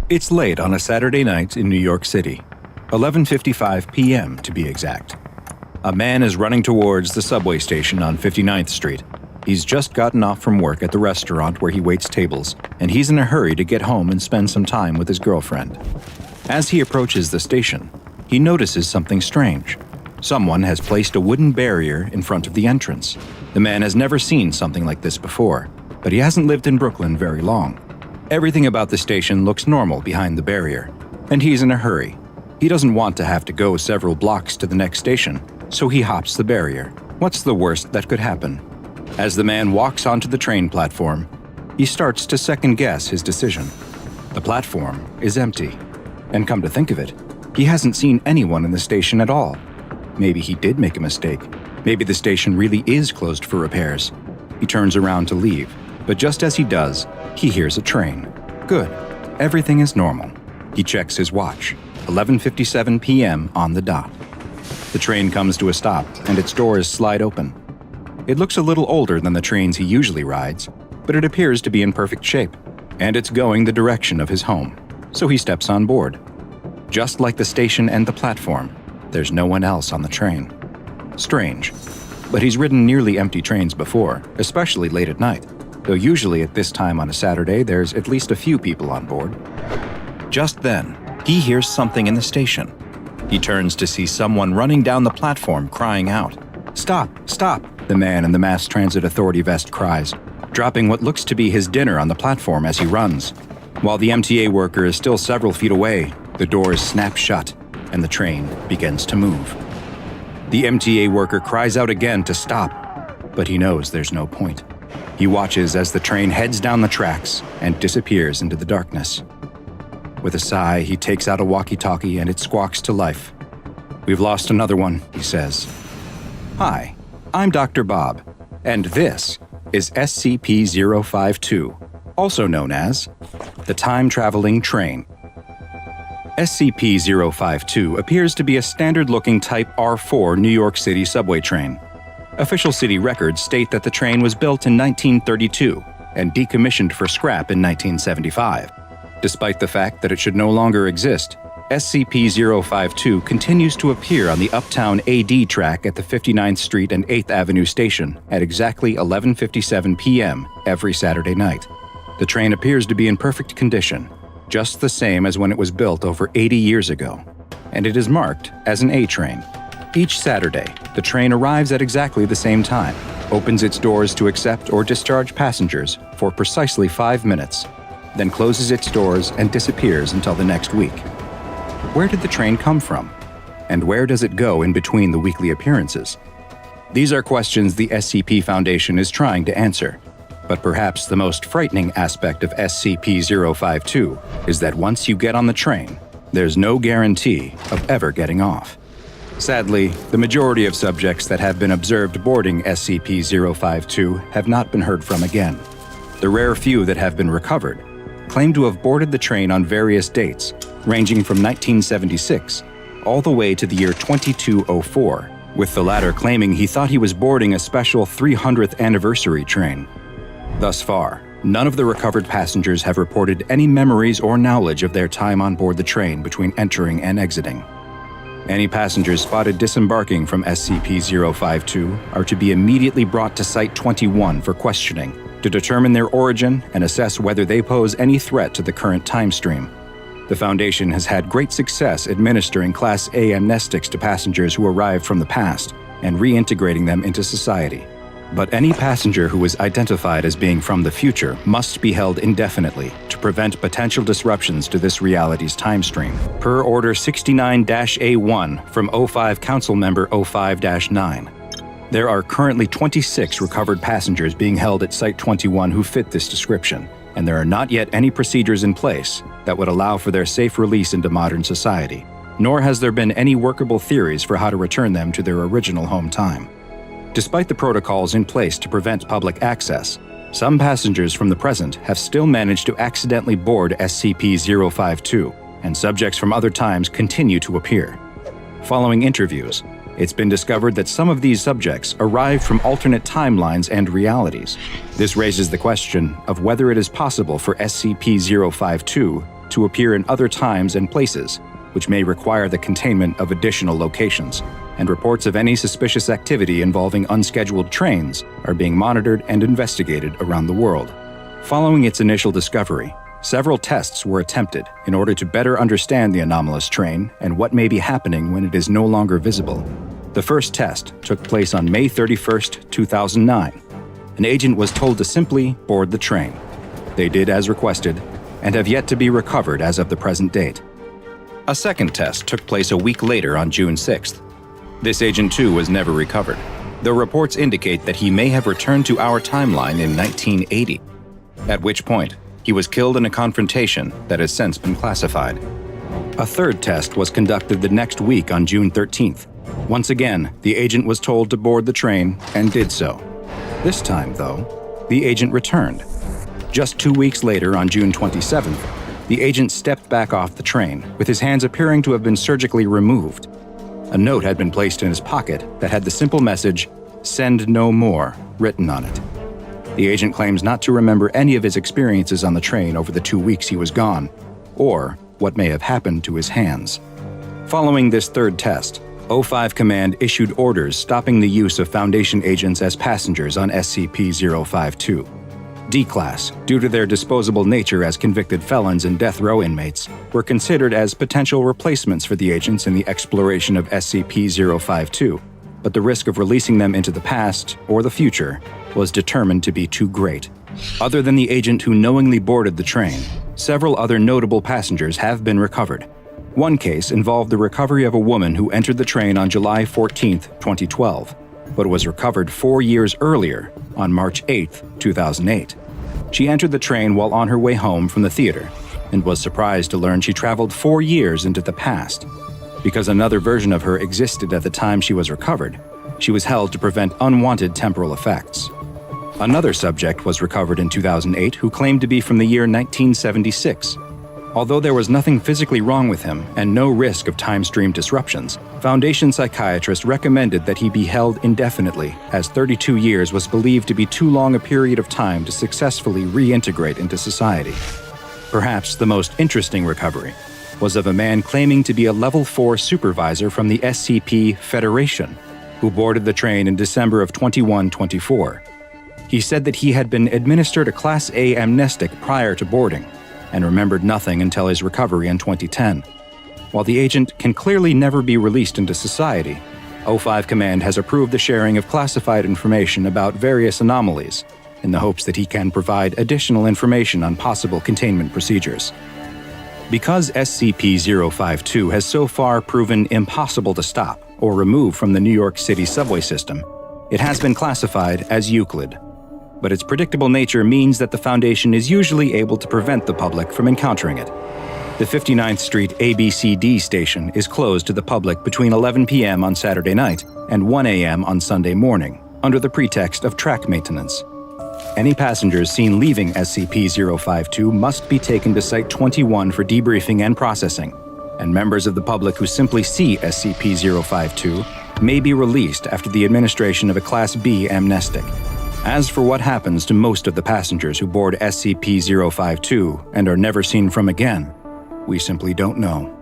It's late on a Saturday night in New York City, 11:55 p.m. to be exact. A man is running towards the subway station on 59th Street. He's just gotten off from work at the restaurant where he waits tables, and he's in a hurry to get home and spend some time with his girlfriend. As he approaches the station, he notices something strange. Someone has placed a wooden barrier in front of the entrance. The man has never seen something like this before, but he hasn't lived in Brooklyn very long. Everything about the station looks normal behind the barrier, and he's in a hurry. He doesn't want to have to go several blocks to the next station, so he hops the barrier. What's the worst that could happen? As the man walks onto the train platform, he starts to second-guess his decision. The platform is empty, and come to think of it, he hasn't seen anyone in the station at all. Maybe he did make a mistake. Maybe the station really is closed for repairs. He turns around to leave, but just as he does, he hears a train. Good. Everything is normal. He checks his watch. 11:57 p.m. on the dot. The train comes to a stop, and its doors slide open. It looks a little older than the trains he usually rides, but it appears to be in perfect shape, and it's going the direction of his home, so he steps on board. Just like the station and the platform, there's no one else on the train. Strange, but he's ridden nearly empty trains before, especially late at night, though usually at this time on a Saturday there's at least a few people on board. Just then, he hears something in the station. He turns to see someone running down the platform crying out. "Stop! Stop!" the man in the Mass Transit Authority vest cries, dropping what looks to be his dinner on the platform as he runs. While the MTA worker is still several feet away, the doors snap shut and the train begins to move. The MTA worker cries out again to stop, but he knows there's no point. He watches as the train heads down the tracks and disappears into the darkness. With a sigh, he takes out a walkie-talkie and it squawks to life. "We've lost another one," he says. "Hi, I'm Dr. Bob, and this is SCP-052, also known as the Time-Traveling Train." SCP-052 appears to be a standard-looking Type R4 New York City subway train. Official city records state that the train was built in 1932 and decommissioned for scrap in 1975. Despite the fact that it should no longer exist, SCP-052 continues to appear on the Uptown AD track at the 59th Street and 8th Avenue station at exactly 11:57 p.m. every Saturday night. The train appears to be in perfect condition, just the same as when it was built over 80 years ago, and it is marked as an A train. Each Saturday, the train arrives at exactly the same time, opens its doors to accept or discharge passengers for precisely 5 minutes, then closes its doors and disappears until the next week. Where did the train come from? And where does it go in between the weekly appearances? These are questions the SCP Foundation is trying to answer, but perhaps the most frightening aspect of SCP-052 is that once you get on the train, there's no guarantee of ever getting off. Sadly, the majority of subjects that have been observed boarding SCP-052 have not been heard from again. The rare few that have been recovered claim to have boarded the train on various dates, ranging from 1976 all the way to the year 2204, with the latter claiming he thought he was boarding a special 300th anniversary train. Thus far, none of the recovered passengers have reported any memories or knowledge of their time on board the train between entering and exiting. Any passengers spotted disembarking from SCP-052 are to be immediately brought to Site 21 for questioning to determine their origin and assess whether they pose any threat to the current time stream. The Foundation has had great success administering Class A amnestics to passengers who arrived from the past and reintegrating them into society. But any passenger who is identified as being from the future must be held indefinitely to prevent potential disruptions to this reality's time stream, per Order 69-A1 from O5 Council Member 05-9. There are currently 26 recovered passengers being held at Site 21 who fit this description, and there are not yet any procedures in place that would allow for their safe release into modern society, nor has there been any workable theories for how to return them to their original home time. Despite the protocols in place to prevent public access, some passengers from the present have still managed to accidentally board SCP-052, and subjects from other times continue to appear. Following interviews, it's been discovered that some of these subjects arrived from alternate timelines and realities. This raises the question of whether it is possible for SCP-052 to appear in other times and places, which may require the containment of additional locations, and reports of any suspicious activity involving unscheduled trains are being monitored and investigated around the world. Following its initial discovery, several tests were attempted in order to better understand the anomalous train and what may be happening when it is no longer visible. The first test took place on May 31, 2009. An agent was told to simply board the train. They did as requested, and have yet to be recovered as of the present date. A second test took place a week later on June 6th. This agent too was never recovered, though reports indicate that he may have returned to our timeline in 1980, at which point he was killed in a confrontation that has since been classified. A third test was conducted the next week on June 13th. Once again, the agent was told to board the train and did so. This time, though, the agent returned. Just 2 weeks later, on June 27th, the agent stepped back off the train, with his hands appearing to have been surgically removed. A note had been placed in his pocket that had the simple message, "Send no more," written on it. The agent claims not to remember any of his experiences on the train over the 2 weeks he was gone, or what may have happened to his hands. Following this third test, O5 Command issued orders stopping the use of Foundation agents as passengers on SCP-052. D-Class, due to their disposable nature as convicted felons and death row inmates, were considered as potential replacements for the agents in the exploration of SCP-052, but the risk of releasing them into the past or the future was determined to be too great. Other than the agent who knowingly boarded the train, several other notable passengers have been recovered. One case involved the recovery of a woman who entered the train on July 14, 2012, but was recovered 4 years earlier, on March 8, 2008. She entered the train while on her way home from the theater, and was surprised to learn she traveled 4 years into the past. Because another version of her existed at the time she was recovered, she was held to prevent unwanted temporal effects. Another subject was recovered in 2008 who claimed to be from the year 1976. Although there was nothing physically wrong with him and no risk of time stream disruptions, Foundation psychiatrists recommended that he be held indefinitely, as 32 years was believed to be too long a period of time to successfully reintegrate into society. Perhaps the most interesting recovery was of a man claiming to be a Level 4 supervisor from the SCP Federation, who boarded the train in December of 2124. He said that he had been administered a Class A amnestic prior to boarding, and remembered nothing until his recovery in 2010. While the agent can clearly never be released into society, O5 Command has approved the sharing of classified information about various anomalies, in the hopes that he can provide additional information on possible containment procedures. Because SCP-052 has so far proven impossible to stop or remove from the New York City subway system, it has been classified as Euclid. But its predictable nature means that the Foundation is usually able to prevent the public from encountering it. The 59th Street ABCD station is closed to the public between 11 p.m. on Saturday night and 1 a.m. on Sunday morning, under the pretext of track maintenance. Any passengers seen leaving SCP-052 must be taken to Site 21 for debriefing and processing, and members of the public who simply see SCP-052 may be released after the administration of a Class B amnestic. As for what happens to most of the passengers who board SCP-052 and are never seen from again, we simply don't know.